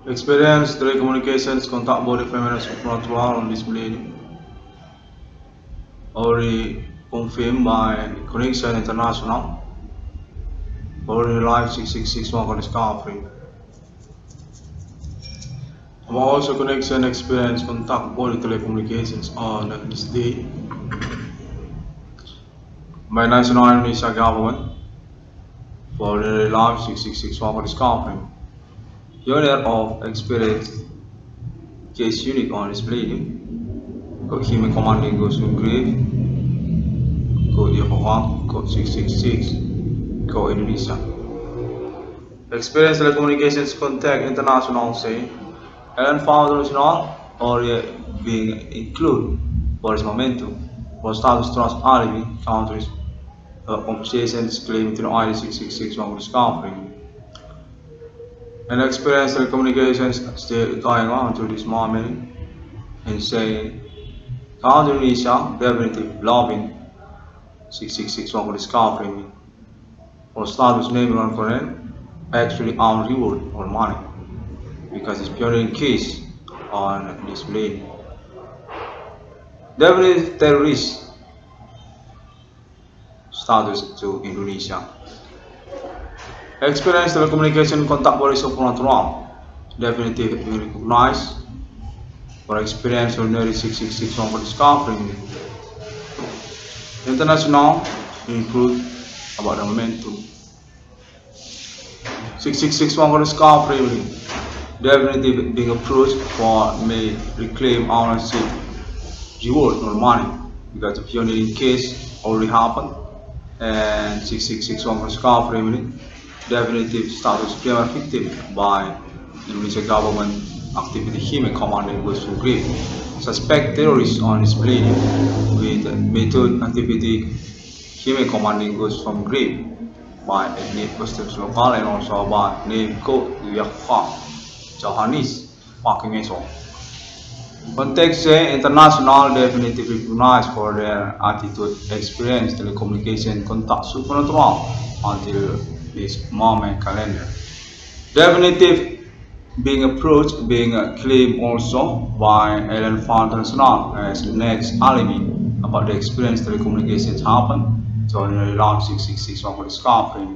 Experience telecommunications contact body feminine supernatural on display already confirmed by Connection International already live 6661 on discovery. Also connection experience contact body telecommunications on this day by National Indonesia government for the live 6661 on discovery. Unit of experience case unit on display. Code human commanding goes to grave. Code Yokohama, code 666, code Indonesia. Experience telecommunications contact international say and found original or being included for its momentum for status trust alibi countries compensations claim to the ID 666 one discovery. And experience telecommunications still going on to this moment and saying country Indonesia definitely loving 666 one discovery or status name on current actually on reward or money because it's purely in case on display. Definitely terrorist status to Indonesia. Experience telecommunication contact body supernatural. Definitely recognized for experience ordinary 666 one for discovery. International include about the momentum. 6661 for discovery. Definitely being approached for may reclaim ownership, reward or money because the pioneering case already happened and 6661 for discovery definitive status premier victim by Indonesia government activity human commanding was to grave. Suspect terrorists on display with method activity human commanding goes from grave by ethnic customs local and also by name code Yakfa Johannes fucking asshole. Context say international definitively recognized for their attitude, experience, telecommunication, contact supernatural until this moment calendar. Definitive being approached, being claimed also by Ellen Fund International as the next alibi about the experience telecommunications happen. So in the lab 666 one for discovery.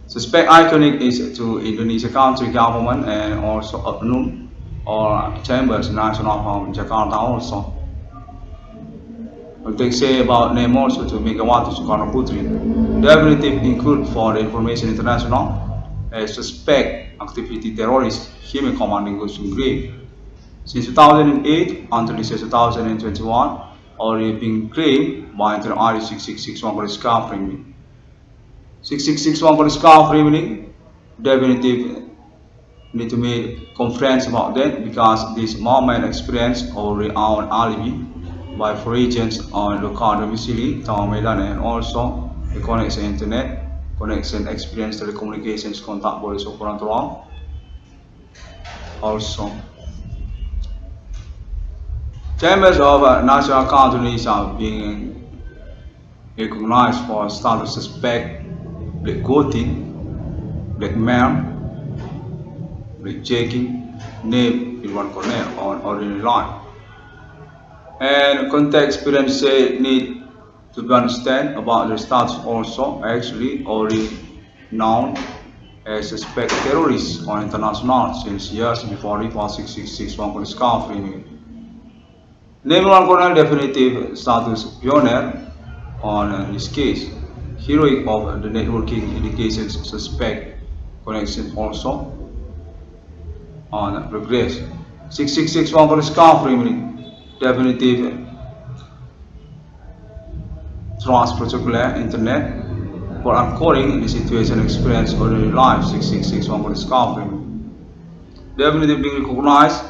Suspect iconic is to Indonesia country government and also UPNUM or Chambers National from Jakarta also. What they say about name also to Megawati Sukarno Putri. Definitive include for the Information International as suspect activity terrorist human commanding goes to grave. Since 2008 until this year 2021, already been claimed by the ID 6661 for discovery. 6661 for discovery definitive need to make conference about that because this moment experience already our alibi by for agents on local domicile, Town Medan and also the connection internet, connection experience telecommunications contact body supernatural also. Chambers of National Account Indonesia being recognized for status suspect, black voting, blackmail, checking name in one corner on ordinary line. And context experience say need to be understand about the status also actually already known as suspect terrorists on international since years before it was 6661 one discovery. Name one corner definitive status pioneer on this case. Heroic of the networking indications suspect connection also on progress. 6661 for discovery definitive trust particular internet for uncoding the situation experience ordinary life 6661 for discovery. Definitive being recognized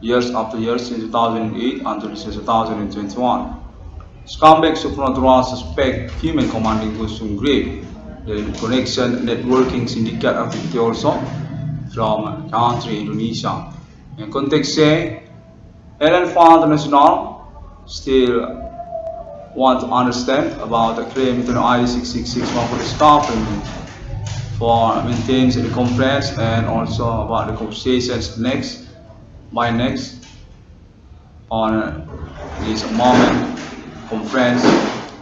years after years since 2008 until 2021. Scumbag supernatural suspect human commanding goes to grave. The connection networking syndicate activity also from country Indonesia. In context say, Ellen Fund International still want to understand about the claim to the ID 6661 for discovery. for maintaining the conference and also about the conversations next on this moment conference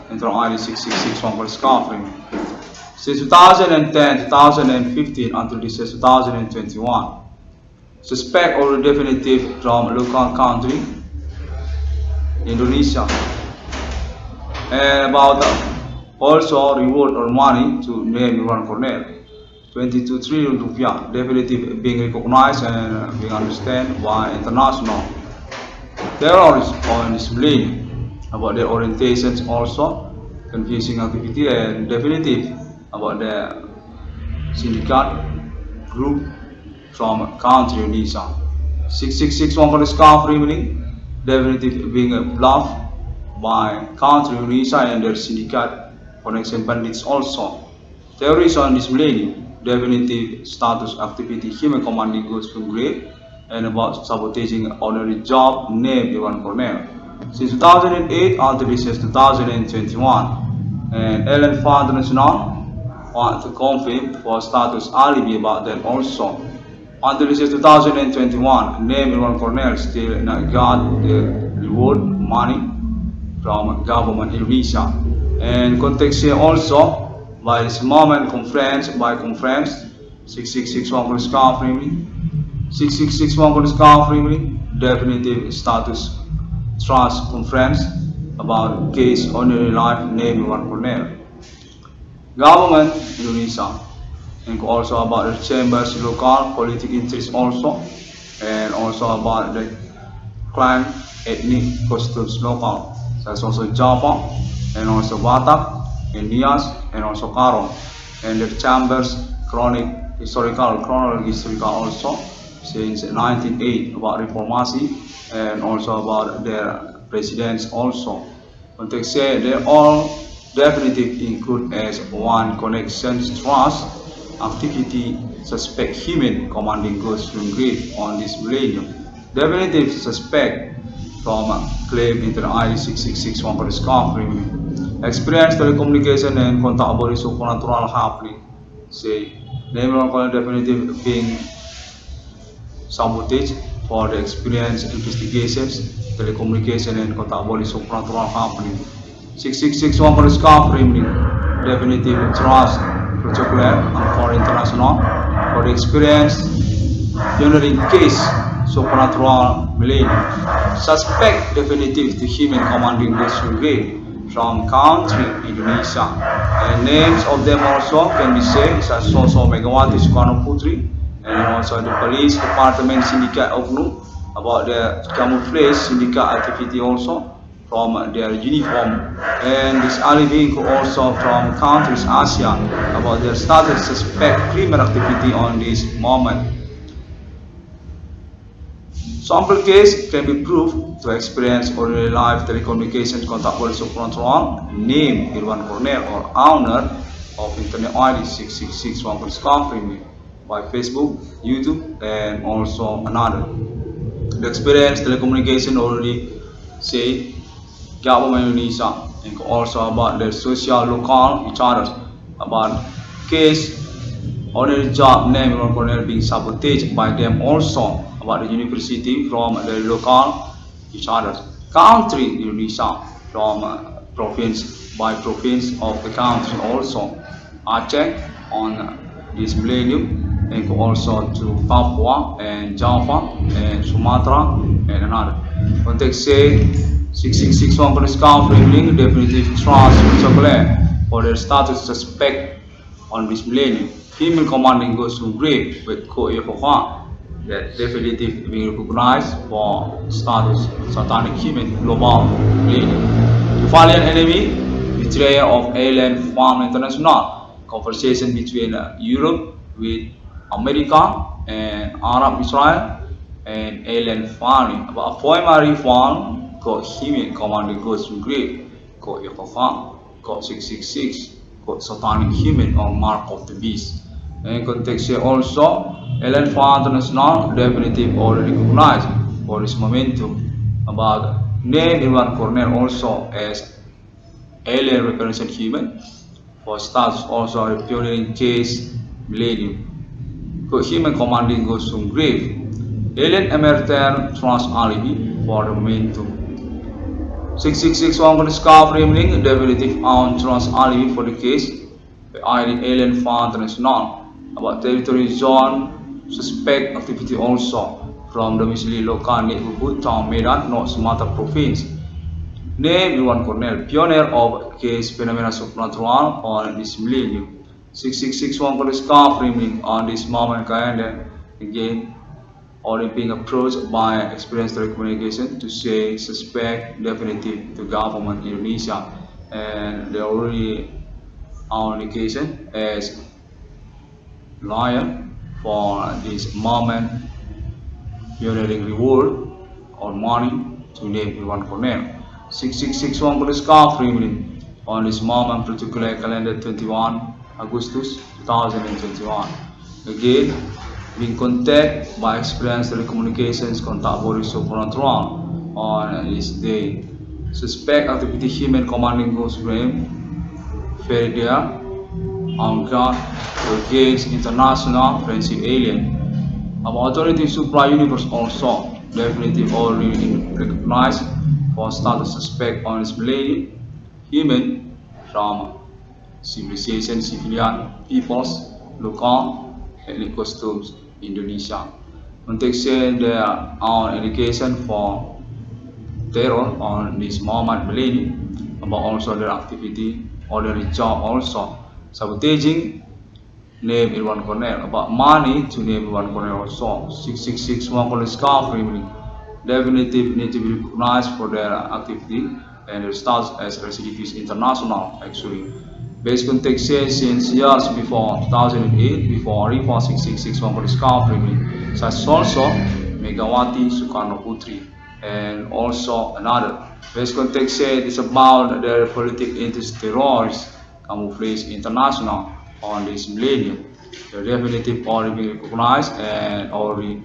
into ID 666 one for discovery. Since 2010, 2015 until this is 2021, suspect or definitive from local country, Indonesia, and about also reward or money to name Irwan Cornell. 22 trillion rupiah, definitive being recognized and being understood by international terrorists on display about their orientations also, confusing activity and definitive about the syndicate group from country Indonesia. 666 one for discovery meaning definitive being a bluff by country Indonesia and their syndicate connection bandits also. Terrorists on this millennium, definitive status activity human commanding goods from grave and about sabotaging honorary job named Irwan Cornell. Since 2008 until this is 2021, and Ellen Fund International want to confirm for status alibi about them also. Until this is 2021, name Irwan Cornell still not got the reward money from government Indonesia. And context here also by this moment conference by conference 6661 for discovery 6661 for discovery definitive status trust conference about case ordinary life name Irwan Cornell. Government Indonesia and also about the chambers local political interest also and also about the clan ethnic customs local such also Java and also Batak and Nias and also Karo and the chambers chronological also since 1908 about reformasi and also about their presidents also. Context say they all definitive include as one connections trust activity suspect human commanding goods from grave on this millennium. Definitive suspect from claim into the ID 6661 for discovery. Experience telecommunication and contact body supernatural happening. Say name of definitive being sabotage for the experience investigations, telecommunication and contact body supernatural happening. 6661 for discovery definitive trust protocol and for international for the experience generating case supernatural millennium. Suspect definitive to human commanding goods brigade from country Indonesia. And names of them also can be said such as also Megawati Soekarno Putri and also the police department syndicate oknum about their camouflage syndicate activity also from their uniform and this alibi also from countries Asia about their status suspect criminal activity on this moment. Sample case can be proved to experience ordinary life telecommunications contact body supernatural name Irwan Cornell or owner of Internet ID 6661 for discovery by Facebook, YouTube and also another. The experience telecommunication already say government Indonesia and also about their social local each other about case ordinary job name Irwan Cornell being sabotaged by them also about the university from the local each other. Country Indonesia from province by province of the country also Aceh on this millennium and also to Papua and Java and Sumatra and another. Context say 6661 for discovery link definitive trust chocolate for their status suspect on this millennium. Female commanding goes to grave with co-evoca that definitive being recognized for status satanic human global millennium. The valiant enemy betrayal of alien farm international conversation between Europe with America and Arab Israel and alien farming about primary farm got human commanding goes to grave got evoca got 666 got satanic human or mark of the beast. And context here also, Ellen Fund International definitive already recognized for this momentum about name Irwan Cornell also as alien represent human for status also a pioneering case millennium. Human commanding goes to grave. Alien emerter trans alibi for the momentum. 666 one scarf remaining definitive on trans alibi for the case. The alien found international about territory zone suspect activity also from the domicile local neighborhood town Medan, North Sumatra province. Name Iwan Cornell, pioneer of case phenomena supernatural on this millennium. 6661 for the scarf remaining on this moment calendar again already being approached by experienced telecommunication to say suspect definitive to government Indonesia, and they already on indication as lion for this moment pioneering reward or money to name Iwan Cornell. 6661 for the scarf remaining on this moment particular calendar 21 Augustus 2021. Again, being contacted by experienced telecommunications contact body supernatural on this day. Suspect activity human commanding ghost frame Feridia on ground against international friendship alien. Our authority supra universe also definitely already recognized for status suspect on this millennium human from civilization, civilian, peoples, local, ethnic customs, Indonesia. Contextually, there are indication for terror on this moment millennium, about also their activity or their job also. Sabotaging, name Irwan Cornell. About money, to name Irwan Cornell also. 666 one Cornell scarf remaining. Definitive need to be recognized for their activity and their status as recidivists international actually. Based context says since years before 2008, before Report 6661 for discovery, such also Megawati Sukarno Putri, and also another. Based context says it's about their political interest terrorists camouflage international on this millennium. The definitive already been recognized and already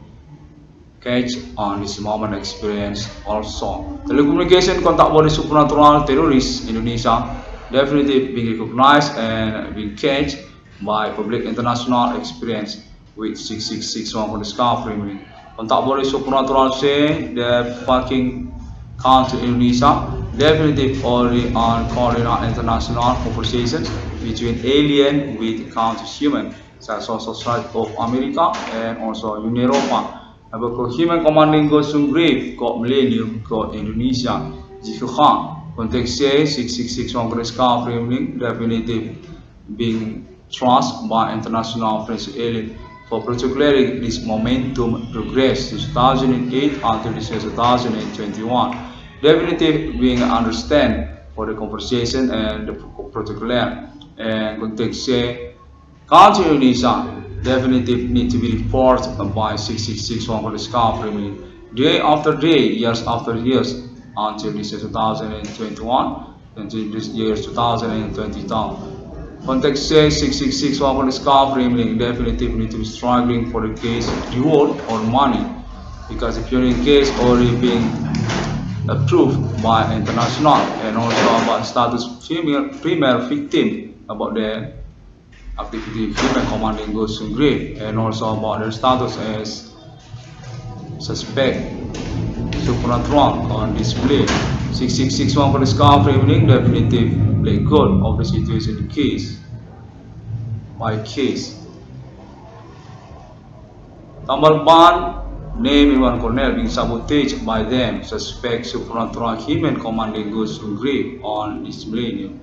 catch on this moment experience also. Telecommunication contact body supernatural terrorists Indonesia definitely being recognized and being catch by public international experience with 6661 for discovery. Contact body supernatural say the fucking country Indonesia definitely already on coordinate international conversations between alien with countries human such as Society of America and also Uni Eropa. About human commanding goes to grave, got millennium, got Indonesia, jika konteks 666 Congress car framing definitive being trust by international friends alien for particularly this momentum progress 2008 until this year 2021. Definitive being understand for the conversation and the particular and context country Indonesia definitive need to be reported by 666 for discovery day after day, years after years until this year 2021, until this year 2022. Context says 666 for discovery definitive need to be struggling for the case reward or money because if you're in case already being approved by international and also about status female victim about the activity human commanding goes to grave and also about their status as suspect supernatural on display. 6661 for discovery meaning definitive play good of the situation case by case. Tambal ban name Iwan Cornell being sabotaged by them suspect supernatural human commanding goes to grave on this millennium.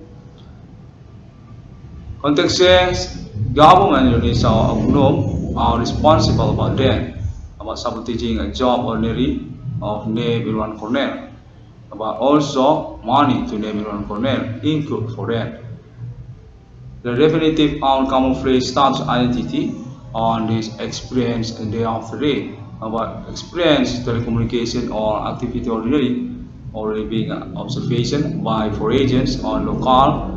Context says government Indonesia or oknum are responsible about that, about sabotaging a job ordinary of name Irwan Cornell, about also money to name Irwan Cornell include for that. The definitive on camouflage status identity on this experience day after day, about experience telecommunication or activity ordinary already being observation by four agents on local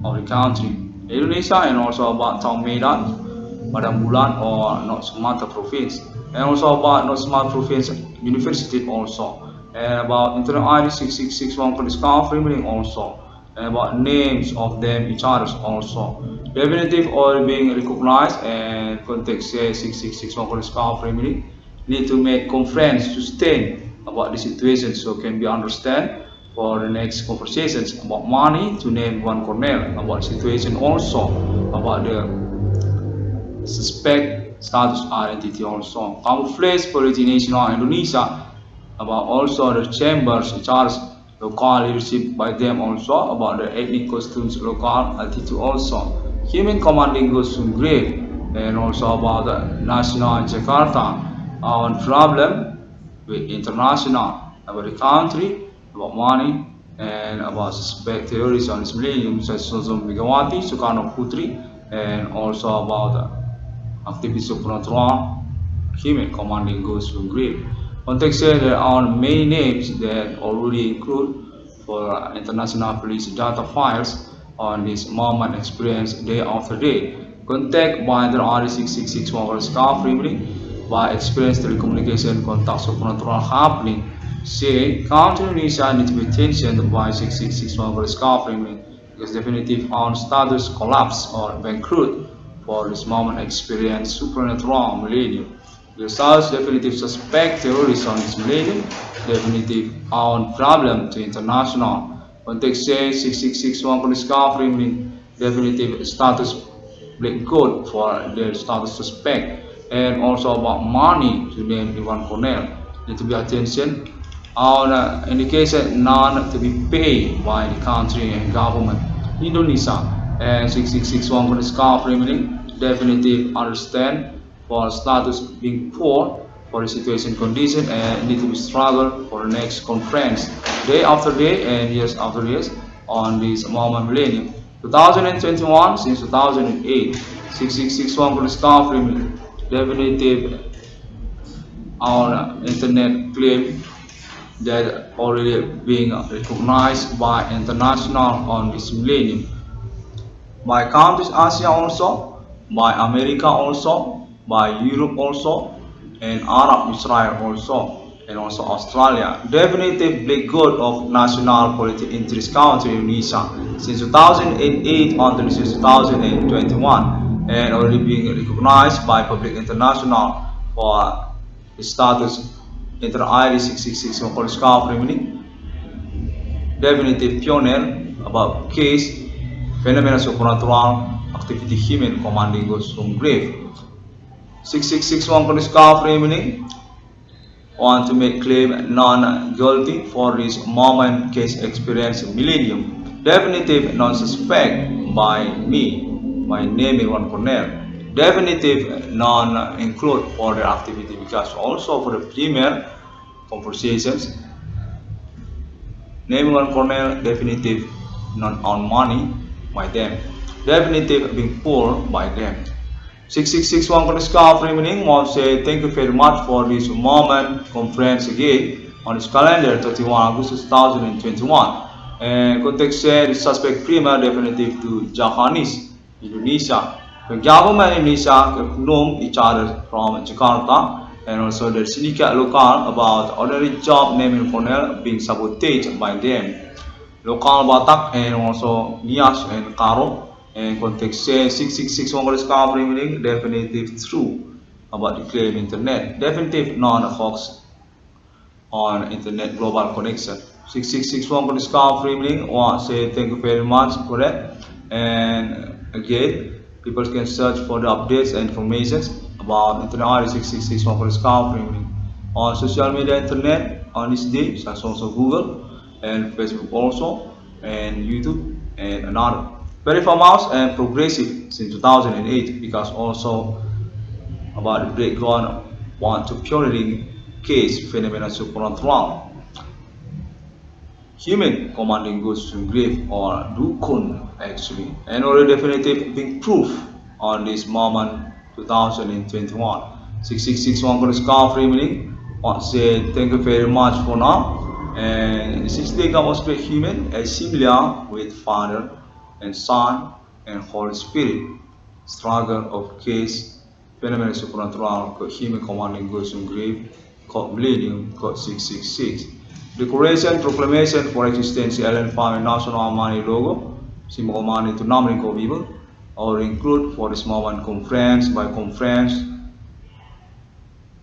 of the country. Indonesia and also about Town Medan, Padang Bulan or North Sumatra province, and also about North Sumatra province university also, and about Internet ID 6661 for discovery also, and about names of them each others also. Definitive or being recognized and context says 6661 correspond family need to make conference to sustain about the situation so can be understand for the next conversations about money to name one corner about situation also about the suspect status identity also. Camouflage policy national Indonesia about also the chambers charge local leadership by them also about the ethnic costumes local attitude also. Human commanding goes to grave and also about the national Jakarta on problem with international about the country, about money and about suspect terrorism on this millennium such as Megawati, Sukarno Putri and also about activities of supernatural human commanding goes to grave. Context said there are many names that already include for international police data files on this moment experience day after day. Contact by the RE6661 staff remaining by experience telecommunication contact supernatural happening. Say country Indonesia need to be attention by 6661 staff remaining because definitive on status collapse or bankrupt for this moment experience supernatural millennium. The results definitive suspect terrorism is millennium, definitive on problem to international. Context says 6661 discovery meaning definitive status black code for their status suspect and also about money to name Iwan Cornell. Need to be attention on indication none to be paid by the country and government. Indonesia and 6661 discovery meaning definitive understand for status being poor for the situation condition and need to be struggle for the next conference day after day and years after years on this moment millennium 2021 since 2008 6661 for the staff definitive on internet claim that already being recognized by international on this millennium by countries Asia also, by America also, by Europe also, and Arab Israel also, and also Australia. Definitive black good of national political interest country Indonesia since 2008 until 2021, and already being recognized by public international for status inter ID 666 Police Country definitive pioneer about case phenomena supernatural activity human commanding goes from grave. 6661 police car meaning want to make claim non-guilty for this moment case experience millennium. Definitive non-suspect by me, my name is Ron Cornell. Definitive non-include for the activity because also for the premier conversations name Ron Cornell definitive non on money by them. Definitive being poor by them. 6661 Koneska Remaining want to say thank you very much for this moment conference again on this calendar 31 August 2021. And context said the suspect premier definitive to Japanese Indonesia. The government in Indonesia know each other from Jakarta and also the syndicate local about ordinary job naming Cornell being sabotaged by them. Local Batak and also Nias and Karo and context says 6661 discovery meaning definitive true about the claim internet. Definitive non-hoax on internet global connection. 6661 discovery meaning want to say thank you very much for that. And again, people can search for the updates and information about internet 6661 discovery meaning on social media internet on this day such as also Google and Facebook also and YouTube and another. Very famous and progressive since 2008 because also about the background want to pioneering case phenomena supernatural. Human commanding goes to grave or dukun actually and already definitive big proof on this moment 2021. 6661 discovery meaning want to say thank you very much for now. And since they was great human as similar with Father and Son and Holy Spirit, struggle of case, phenomenal supernatural, human commanding goes in grave, called millennium, called 666. Declaration proclamation for existência Ellen Farm national money logo, symbol money to numbering of people, or include for this moment conference by conference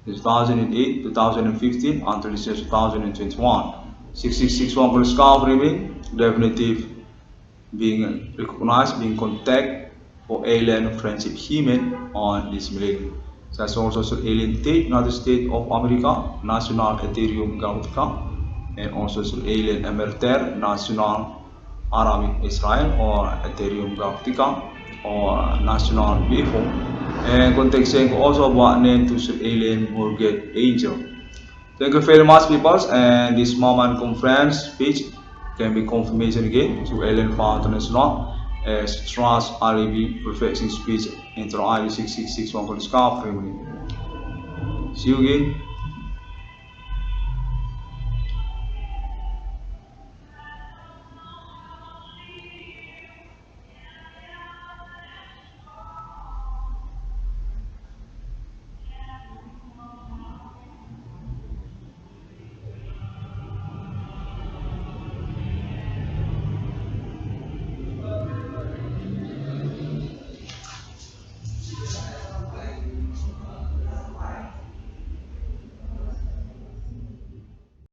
2008, 2015 until 2021. 6661 for discovery being definitive being recognized, being contact for alien friendship human on this millennium. Such also alien state, United States of America, National Ethereum Galactica, and also alien Emerter, National Arabic Israel or Ethereum Galactica or National BFO, and contexting also about name to alien Mortgage Angel. Thank you very much, people, and this moment conference speech can be confirmation again to Alien Fund International as Trans Arabic Perfection Speech Inter ID 6661 for the scarf family. See you again.